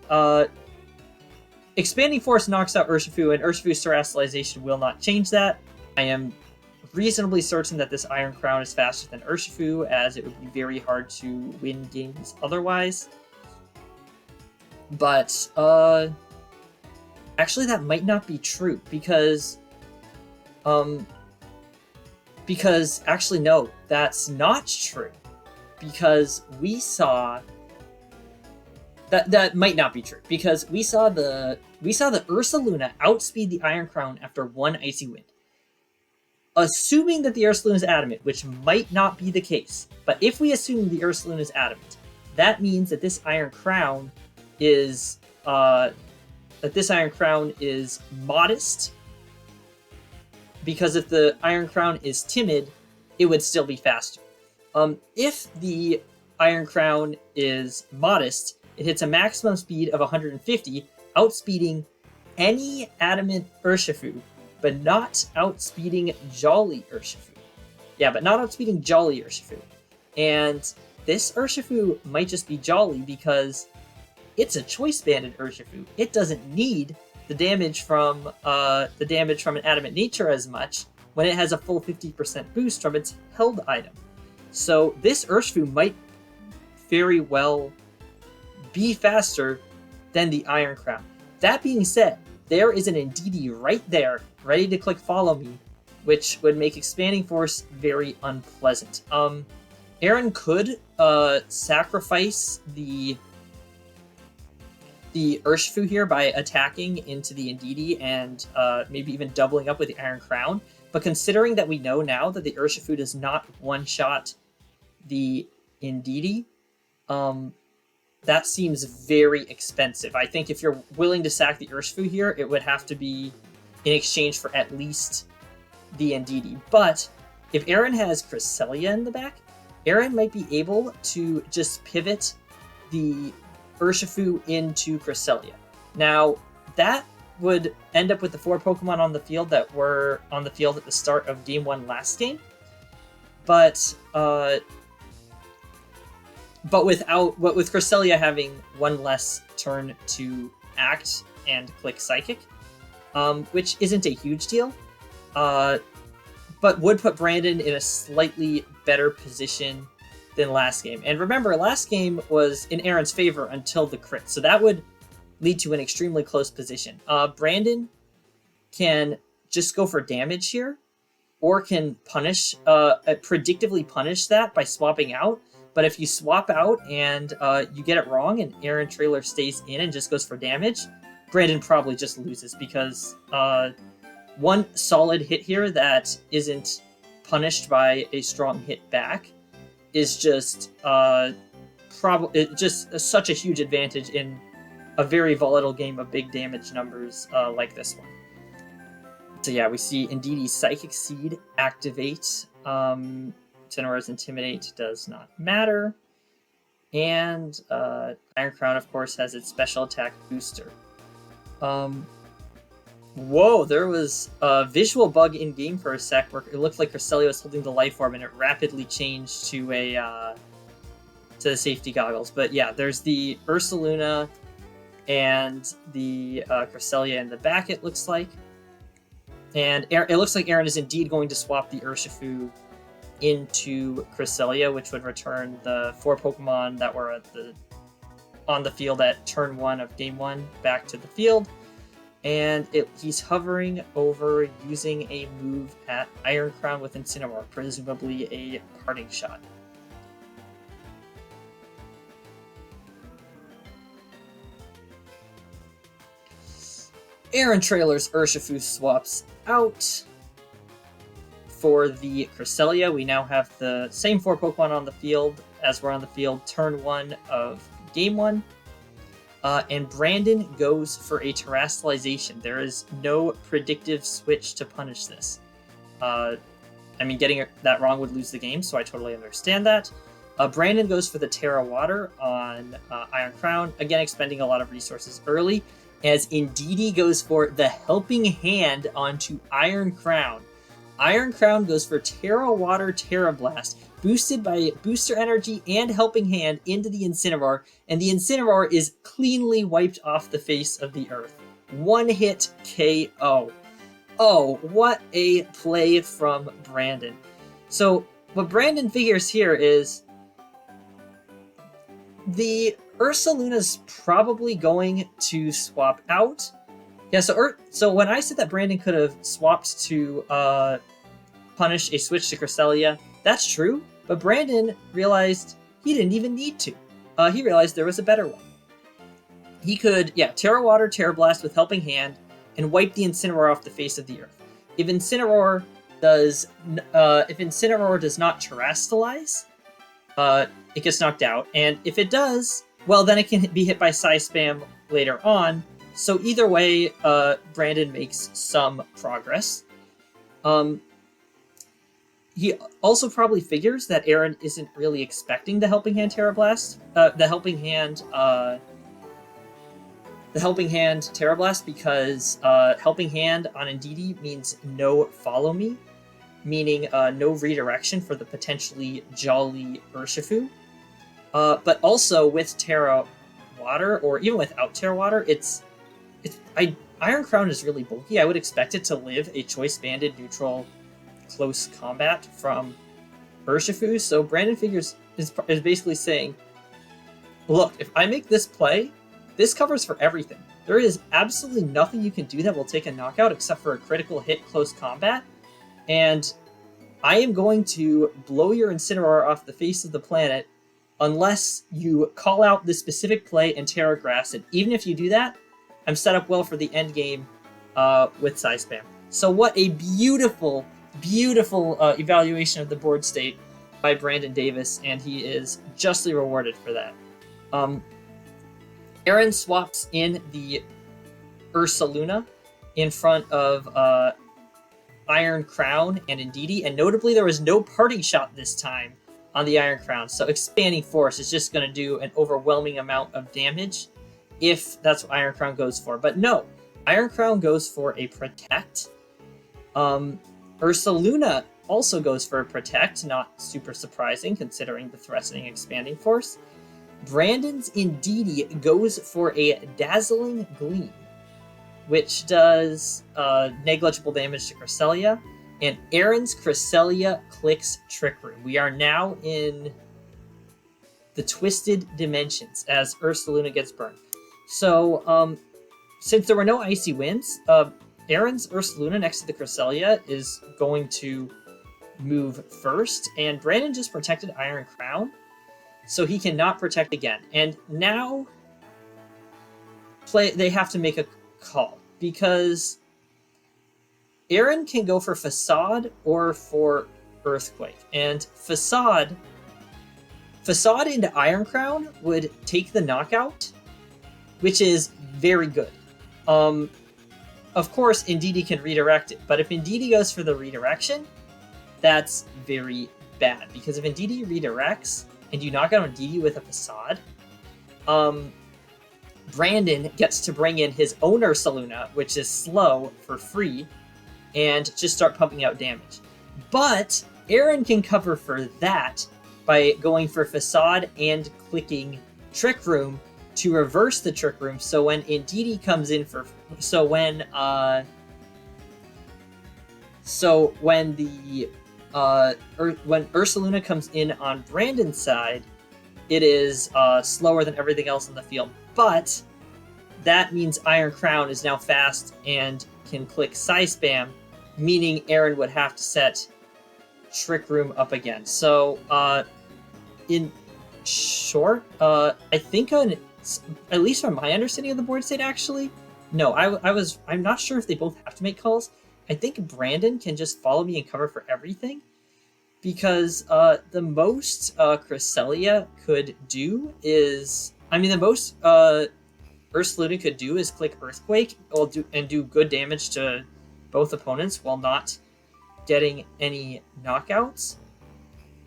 Expanding Force knocks out Urshifu, and Urshifu's Terastallization will not change that. I am reasonably certain that this Iron Crown is faster than Urshifu, as it would be very hard to win games otherwise. But I Actually, that might not be true, because actually, no, that's not true. Because we saw... That might not be true, because we saw the Ursaluna outspeed the Iron Crown after one Icy Wind. Assuming that the Ursaluna is adamant, which might not be the case, but if we assume the Ursaluna is adamant, that means that this Iron Crown is modest. Because if the Iron Crown is timid, it would still be faster. If the Iron Crown is modest, it hits a maximum speed of 150, outspeeding any adamant Urshifu, but not outspeeding Jolly Urshifu. Yeah, but not outspeeding Jolly Urshifu. And this Urshifu might just be Jolly because it's a choice banded Urshifu. It doesn't need the damage from an adamant nature as much when it has a full 50% boost from its held item. So this Urshifu might very well be faster than the Iron Crown. That being said, there is an Indeedee right there, ready to click follow me, which would make Expanding Force very unpleasant. Aaron could sacrifice the Urshifu here by attacking into the Indeedee and maybe even doubling up with the Iron Crown. But considering that we know now that the Urshifu does not one-shot the Indeedee, that seems very expensive. I think if you're willing to sack the Urshifu here, it would have to be in exchange for at least the Indeedee. But if Aaron has Cresselia in the back, Aaron might be able to just pivot the Urshifu into Cresselia. Now, that would end up with the 4 Pokemon on the field that were on the field at the start of Game 1 last game. But with Cresselia having one less turn to act and click Psychic, which isn't a huge deal, but would put Brandon in a slightly better position than last game. And remember, last game was in Aaron's favor until the crit, so that would lead to an extremely close position. Brandon can just go for damage here, or can predictively punish that by swapping out. But if you swap out and you get it wrong and Aaron Traylor stays in and just goes for damage, Brandon probably just loses, because one solid hit here that isn't punished by a strong hit back is just such a huge advantage in a very volatile game of big damage numbers like this one. So yeah, we see Indeedee's Psychic Seed activate. Tenora's Intimidate does not matter. And Iron Crown, of course, has its special attack booster. Whoa, there was a visual bug in game for a sec where it looked like Cresselia was holding the life orb and it rapidly changed to the safety goggles. But yeah, there's the Ursaluna and the Cresselia in the back, it looks like. And it looks like Aaron is indeed going to swap the Urshifu into Cresselia, which would return the 4 Pokemon that were on the field at turn 1 of Game 1 back to the field. And he's hovering over using a move at Iron Crown with Incineroar, presumably a parting shot. Aaron Traylor's Urshifu swaps out for the Cresselia. We now have the same 4 Pokemon on the field as were on the field turn 1 of Game 1. And Brandon goes for a Terastallization. There is no predictive switch to punish this. I mean, getting that wrong would lose the game, so I totally understand that. Brandon goes for the Terra Water on Iron Crown, again expending a lot of resources early, as Indeedee goes for the Helping Hand onto Iron Crown. Iron Crown goes for Terra Water Terra Blast, boosted by Booster Energy and Helping Hand into the Incineroar, and the Incineroar is cleanly wiped off the face of the earth. One hit KO. Oh, what a play from Brandon. So, what Brandon figures here is the Ursaluna's probably going to swap out, Yeah, so when I said that Brandon could have swapped to punish a switch to Cresselia, that's true, but Brandon realized he didn't even need to. He realized there was a better way. He could, Terra Water, Terra Blast with Helping Hand, and wipe the Incineroar off the face of the earth. If Incineroar does not Terrastalize, it gets knocked out, and if it does, well, then it can be hit by Psy Spam later on. So either way, Brandon makes some progress. He also probably figures that Aaron isn't really expecting the Helping Hand Terra Blast, the Helping Hand Terra Blast, because Helping Hand on Indeedee means no follow me, meaning no redirection for the potentially jolly Urshifu. But also with Terra Water, or even without Terra Water, Iron Crown is really bulky. I would expect it to live a Choice Banded neutral close combat from Urshifu. So Brandon figures is basically saying, look, if I make this play, this covers for everything. There is absolutely nothing you can do that will take a knockout except for a critical hit close combat. And I am going to blow your Incineroar off the face of the planet unless you call out this specific play and Terra Grass it. Even if you do that, I'm set up well for the end game with Psy Spam. So what a beautiful, beautiful evaluation of the board state by Brandon Davis, and he is justly rewarded for that. Aaron swaps in the Ursaluna in front of Iron Crown and Indeedee, and notably there was no parting shot this time on the Iron Crown, so Expanding Force is just going to do an overwhelming amount of damage if that's what Iron Crown goes for. But no, Iron Crown goes for a Protect. Ursaluna also goes for a Protect, not super surprising considering the threatening Expanding Force. Brandon's Indeedee goes for a Dazzling Gleam, which does negligible damage to Cresselia, and Aaron's Cresselia clicks Trick Room. We are now in the Twisted Dimensions as Ursaluna gets burned. So, since there were no Icy Winds, Aaron's Ursaluna next to the Cresselia is going to move first, and Brandon just protected Iron Crown, so he cannot protect again. And now they have to make a call, because Aaron can go for Facade or for Earthquake, and Facade into Iron Crown would take the knockout, which is very good. Of course, Indeedee can redirect it, but if Indeedee goes for the redirection, that's very bad, because if Indeedee redirects and you knock out Indeedee with a Facade, Brandon gets to bring in his own Ursaluna, which is slow, for free, and just start pumping out damage. But Aaron can cover for that by going for Facade and clicking Trick Room to reverse the Trick Room. So when Indeedee comes in when Ursaluna comes in on Brandon's side, it is slower than everything else in the field. But that means Iron Crown is now fast and can click Psy Spam, meaning Aaron would have to set Trick Room up again. So, in short, I think at least from my understanding of the board state, actually, no, I'm not sure if they both have to make calls. I think Brandon can just follow me and cover for everything, because the most Cresselia could do is, the most Ursaluna could do is click Earthquake and do good damage to both opponents while not getting any knockouts.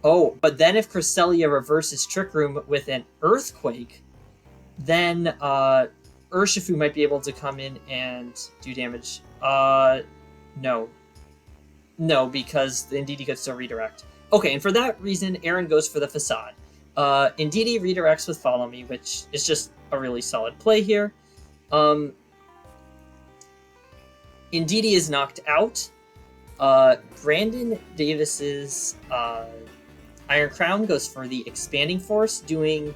Oh, but then if Cresselia reverses Trick Room with an Earthquake, then Urshifu might be able to come in and do damage. No, because the Indeedee could still redirect. Okay, and for that reason, Aaron goes for the Facade. Indeedee redirects with Follow Me, which is just a really solid play here. Indeedee is knocked out. Brandon Davis's Iron Crown goes for the Expanding Force, doing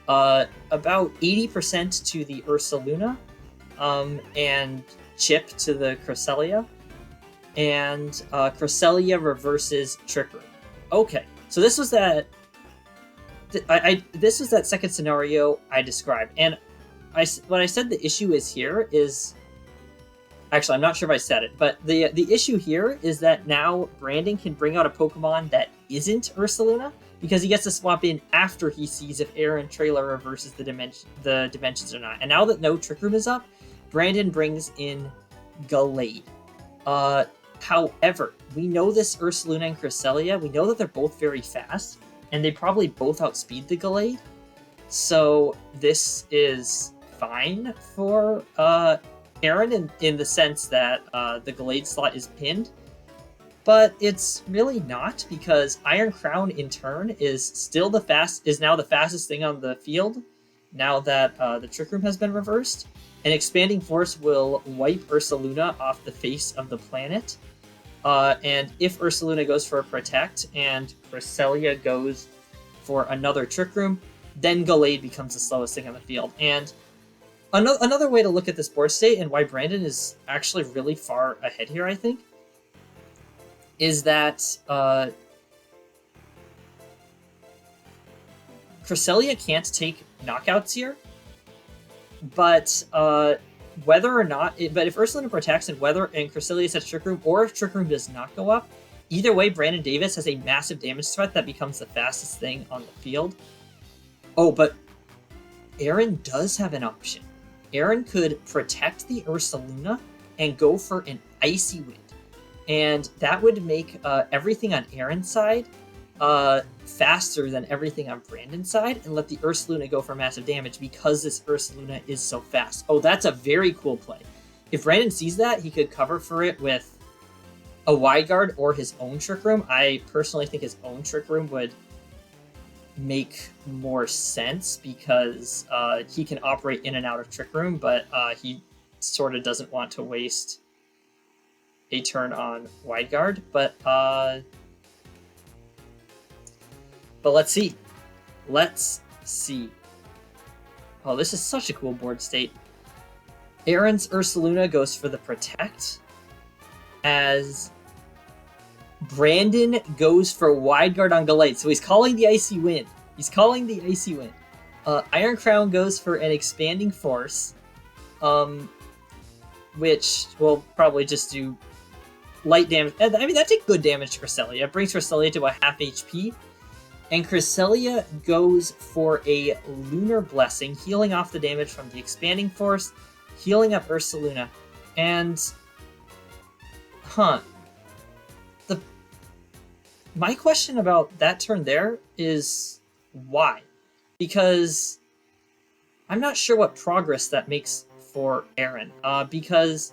about 80% to the Ursaluna. and chip to the Cresselia, and Cresselia reverses Trick Room. Okay, so this was that. This was that second scenario I described, and what I said the issue is here is. Actually, I'm not sure if I said it, but the issue here is that now Brandon can bring out a Pokemon that isn't Ursaluna, because he gets to swap in after he sees if Aaron Traylor reverses the dimensions or not. And now that no Trick Room is up, Brandon brings in Gallade. However, we know this Ursaluna and Cresselia. We know that they're both very fast, and they probably both outspeed the Gallade. So this is fine for Aaron in the sense that the Gallade slot is pinned. But it's really not, because Iron Crown in turn is now the fastest thing on the field now that the Trick Room has been reversed. And Expanding Force will wipe Ursaluna off the face of the planet. And if Ursaluna goes for a Protect and Cresselia goes for another Trick Room, then Gallade becomes the slowest thing on the field. And another way to look at this board state and why Brandon is actually really far ahead here, I think, is that Cresselia can't take knockouts here, but whether or not, but if Ursaluna protects and Cresselia sets Trick Room, or if Trick Room does not go up, either way, Brandon Davis has a massive damage threat that becomes the fastest thing on the field. Oh, but Aaron does have an option. Aaron could protect the Ursaluna and go for an Icy Wind. And that would make everything on Aaron's side faster than everything on Brandon's side, and let the Ursaluna go for massive damage because this Ursaluna is so fast. Oh, that's a very cool play. If Brandon sees that, he could cover for it with a Wide Guard or his own Trick Room. I personally think his own Trick Room would make more sense because he can operate in and out of Trick Room, but he sort of doesn't want to waste a turn on Wide Guard. But let's see. Let's see. Oh, this is such a cool board state. Aaron's Ursaluna goes for the Protect, as Brandon goes for Wide Guard on Gallade. So he's calling the Icy Wind. Iron Crown goes for an Expanding Force, which will probably just do light damage. I mean, that takes good damage to Cresselia. It brings Cresselia to a half HP. And Cresselia goes for a Lunar Blessing, healing off the damage from the Expanding Force, healing up Ursaluna. And, my question about that turn there is why? Because I'm not sure what progress that makes for Aaron. Because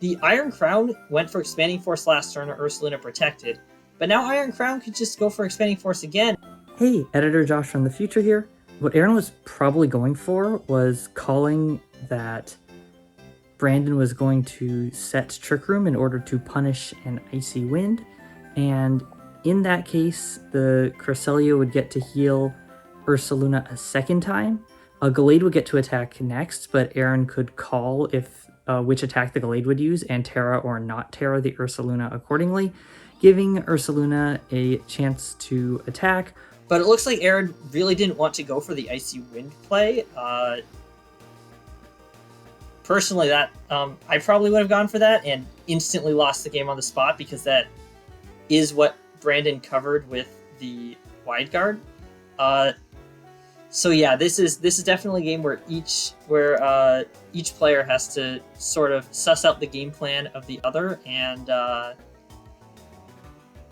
the Iron Crown went for Expanding Force last turn, Ursaluna protected. But now Iron Crown could just go for Expanding Force again. Hey, Editor Josh from the future here. What Aaron was probably going for was calling that Brandon was going to set Trick Room in order to punish an Icy Wind, and in that case, the Cresselia would get to heal Ursaluna a second time. Gallade would get to attack next, but Aaron could call if which attack the Gallade would use, and Terra or not Terra the Ursaluna accordingly, giving Ursaluna a chance to attack. But it looks like Aaron really didn't want to go for the Icy Wind play. Personally, that I probably would have gone for that and instantly lost the game on the spot, because that is what Brandon covered with the Wide Guard. So yeah, this is definitely a game where each player has to sort of suss out the game plan of the other, and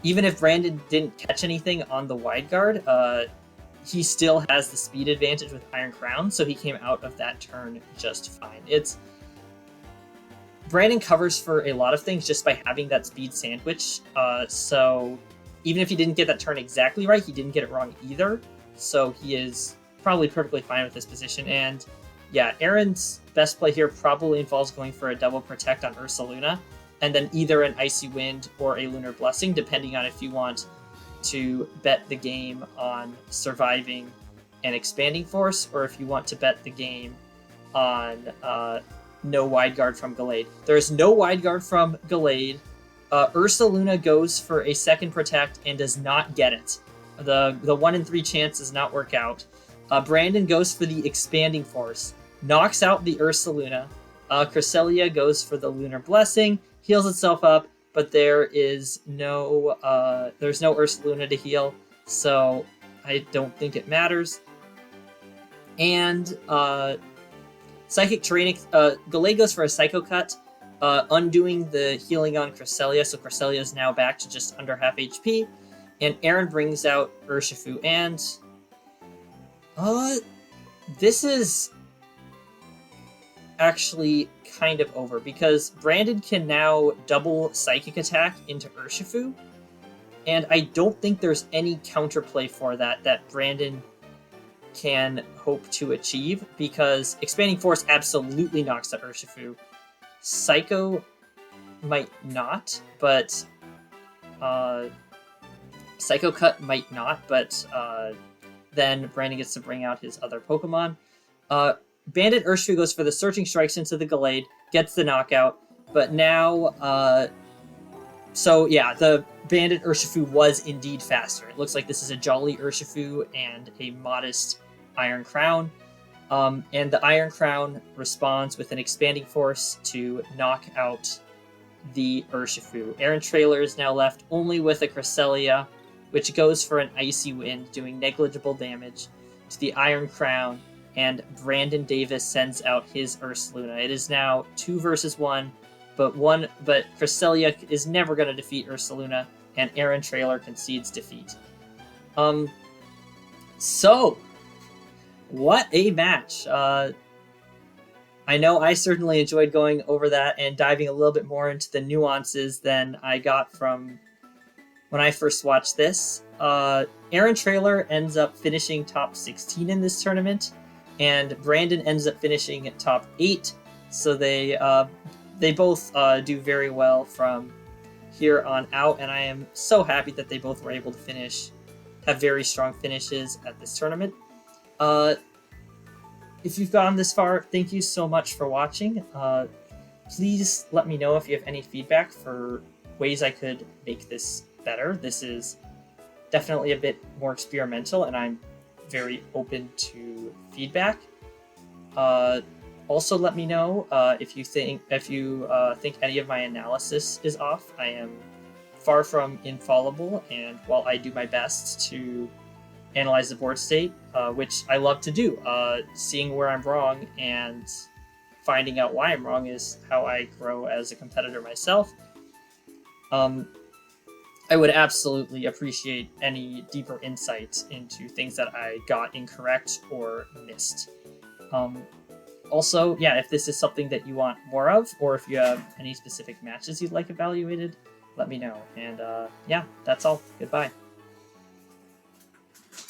even if Brandon didn't catch anything on the Wide Guard, he still has the speed advantage with Iron Crown, so he came out of that turn just fine. Brandon covers for a lot of things just by having that speed sandwich, so even if he didn't get that turn exactly right, he didn't get it wrong either, so he is probably perfectly fine with this position. And yeah, Aaron's best play here probably involves going for a double Protect on Ursaluna, and then either an Icy Wind or a Lunar Blessing, depending on if you want to bet the game on surviving an Expanding Force, or if you want to bet the game on no wide guard from Gallade. There's no wide guard from Gallade. Ursaluna goes for a second protect and does not get it. The 1 in 3 chance does not work out. Brandon goes for the expanding force, knocks out the Ursaluna. Cresselia goes for the Lunar Blessing, heals itself up, but there's no Ursaluna to heal, so I don't think it matters. And Psychic Training, Gallade goes for a Psycho Cut, undoing the healing on Cresselia, so Cresselia is now back to just under half HP. And Aaron brings out Urshifu, and this is actually kind of over, because Brandon can now double Psychic Attack into Urshifu, and I don't think there's any counterplay for that Brandon can hope to achieve, because Expanding Force absolutely knocks out Urshifu. Psycho might not, but Psycho Cut might not, but then Brandon gets to bring out his other Pokemon. Bandit Urshifu goes for the Searching Strikes into the Gallade, gets the knockout, but now, so yeah, the Bandit Urshifu was indeed faster. It looks like this is a Jolly Urshifu and a modest Iron Crown. And the Iron Crown responds with an Expanding Force to knock out the Urshifu. Aaron Traylor is now left only with a Cresselia, which goes for an Icy Wind, doing negligible damage to the Iron Crown, and Brandon Davis sends out his Ursaluna. It is now 2 versus 1, but Cresselia is never going to defeat Ursaluna, and Aaron Traylor concedes defeat. So, what a match. I know I certainly enjoyed going over that and diving a little bit more into the nuances than I got from when I first watched this. Aaron Traylor ends up finishing top 16 in this tournament, and Brandon ends up finishing at top 8. So they both do very well from here on out, and I am so happy that they both were able to have very strong finishes at this tournament. If you've gone this far, thank you so much for watching. Please let me know if you have any feedback for ways I could make this better. This is definitely a bit more experimental, and I'm very open to feedback. Also, let me know if you think any of my analysis is off. I am far from infallible, and while I do my best to analyze the board state, which I love to do, seeing where I'm wrong and finding out why I'm wrong is how I grow as a competitor myself. I would absolutely appreciate any deeper insight into things that I got incorrect or missed. Also, yeah, if this is something that you want more of, or if you have any specific matches you'd like evaluated, let me know. And yeah, that's all. Goodbye.